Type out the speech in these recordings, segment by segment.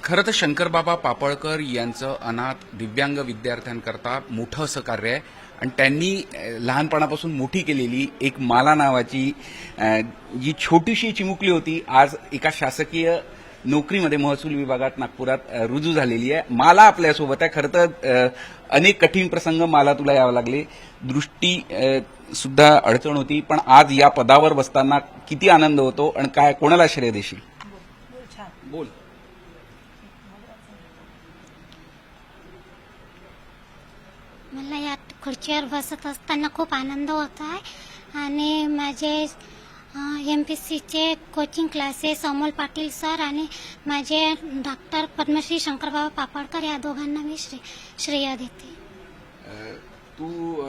खरं तर शंकरबाबा पापळकर यांचं अनाथ दिव्यांग विद्यार्थ्यांकरता मोठं असं कार्य आहे आणि त्यांनी लहानपणापासून मोठी केलेली एक माला नावाची जी छोटीशी चिमुकली होती आज एका शासकीय नोकरीमध्ये महसूल विभागात नागपुरात रुजू झालेली आहे। माला आपल्यासोबत आहे। खरं तर अनेक कठीण प्रसंग माला तुला यावं लागले, दृष्टी सुद्धा अडचण होती, पण आज या पदावर बसताना किती आनंद होतो आणि काय कोणाला श्रेय देशील? बोल। मला या खुर्चीवर बसत असताना खूप आनंद होत आहे आणि माझे MPSCचे coaching classes Amol Patil sir आणि माझे डॉक्टर पद्मश्री शंकरबाबा पापळकर या दोघांना मी श्रेय देते। तू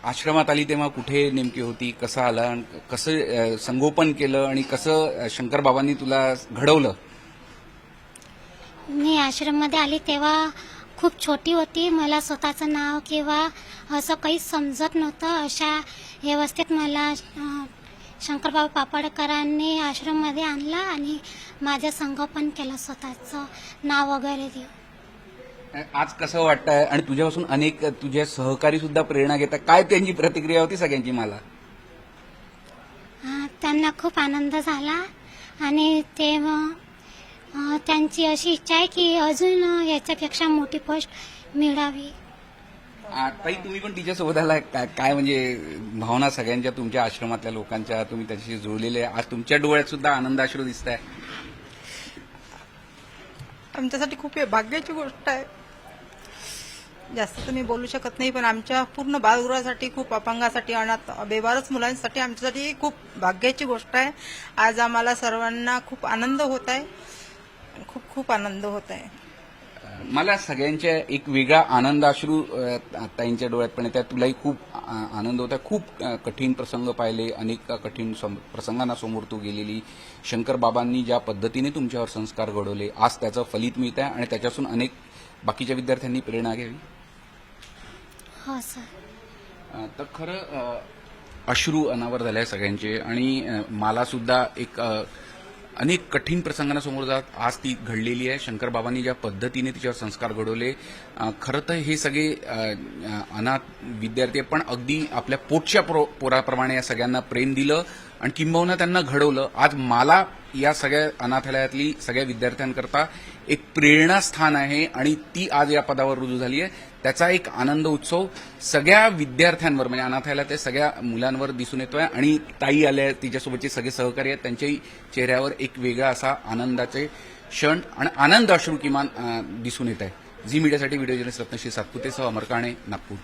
आश्रमात आली तेव्हा कुठे नेमकी होती, कसं आला, कसं संगोपन केलं आणि कसं शंकरबाबांनी तुला घडवलं? मी आश्रममध्ये आली तेव्हा खूप छोटी होती, मला स्वतःचं नाव किंवा असं काही समजत नव्हतं। अशा व्यवस्थेत मला शंकरबाबा पापळकरांनी आश्रममध्ये आणलं आणि माझं संगोपन केलं, स्वतःचं नाव वगैरे देऊन। आज कसं वाटतंय आणि तुझ्यापासून अनेक तुझे सहकारी सुद्धा प्रेरणा घेतात, काय त्यांची प्रतिक्रिया होती सगळ्यांची? मला त्यांना खूप आनंद झाला आणि ते त्यांची अशी इच्छा आहे की अजून याच्यापेक्षा मोठी पोस्ट मिळावी। ताई तुम्ही पण तिच्यासोबत आला, काय म्हणजे भावना सगळ्यांच्या, तुमच्या आश्रमातल्या लोकांच्या, तुम्ही त्याच्याशी जुळलेले, आज तुमच्या डोळ्यात सुद्धा आनंदाश्रू दिसत आहे? आमच्यासाठी खूप भाग्याची गोष्ट आहे। जास्त तर मी बोलू शकत नाही, पण आमच्या पूर्ण बालगृहासाठी, खूप अपंगासाठी, अनाथ बेवारस मुलांसाठी आमच्यासाठी खूप भाग्याची गोष्ट आहे। आज आम्हाला सर्वांना खूप आनंद होत आहे, खूप खूप आनंद होत आहे। मला सगळ्यांच्या एक वेगळा आनंदाश्रू ताईंच्या डोळ्यात पण येतात, तुलाही खूप आनंद होता। खूप कठीण प्रसंग पाहिले, अनेक कठीण प्रसंगांना समोर तू गेलेली, शंकरबाबांनी ज्या पद्धतीने तुमच्यावर संस्कार घडवले, आज त्याचं फलित मिळत आहे आणि त्याच्यापासून अनेक बाकीच्या विद्यार्थ्यांनी प्रेरणा घ्यावी। हो सर। तर खरं अश्रू अनावर झाले सगळ्यांचे आणि मला सुद्धा एक अनेक कठीण प्रसंगांना समोर जात आज ती घडलेली आहे। शंकरबाबांनी ज्या पद्धतीने तिच्यावर संस्कार घडवले, खरं तर हे सगळे अनाथ विद्यार्थी पण अगदी आपल्या पोटच्या पोराप्रमाणे या सगळ्यांना प्रेम दिलं आणि किंबहुना त्यांना घडवलं। आज मला या सगळ्या अनाथालयातली सगळ्या विद्यार्थ्यांकरता एक प्रेरणास्थान आहे आणि ती आज या पदावर रुजू झाली आहे। त्याचा एक आनंद उत्सव सगळ्या विद्यार्थ्यांवर, म्हणजे अनाथालयातल्या सगळ्या मुलांवर दिसून येतोय आणि ताई आल्या, तिच्यासोबतचे सगळे सहकारी आहेत, त्यांच्याही चेहऱ्यावर एक वेगळा असा आनंदाचे क्षण आणि आनंद अश्रू किमान दिसून येत आहे। झी मीडियासाठी व्हिडिओ जर्नलिस्ट रत्नश्री सातपुतेसह अमर काणे, नागपूर।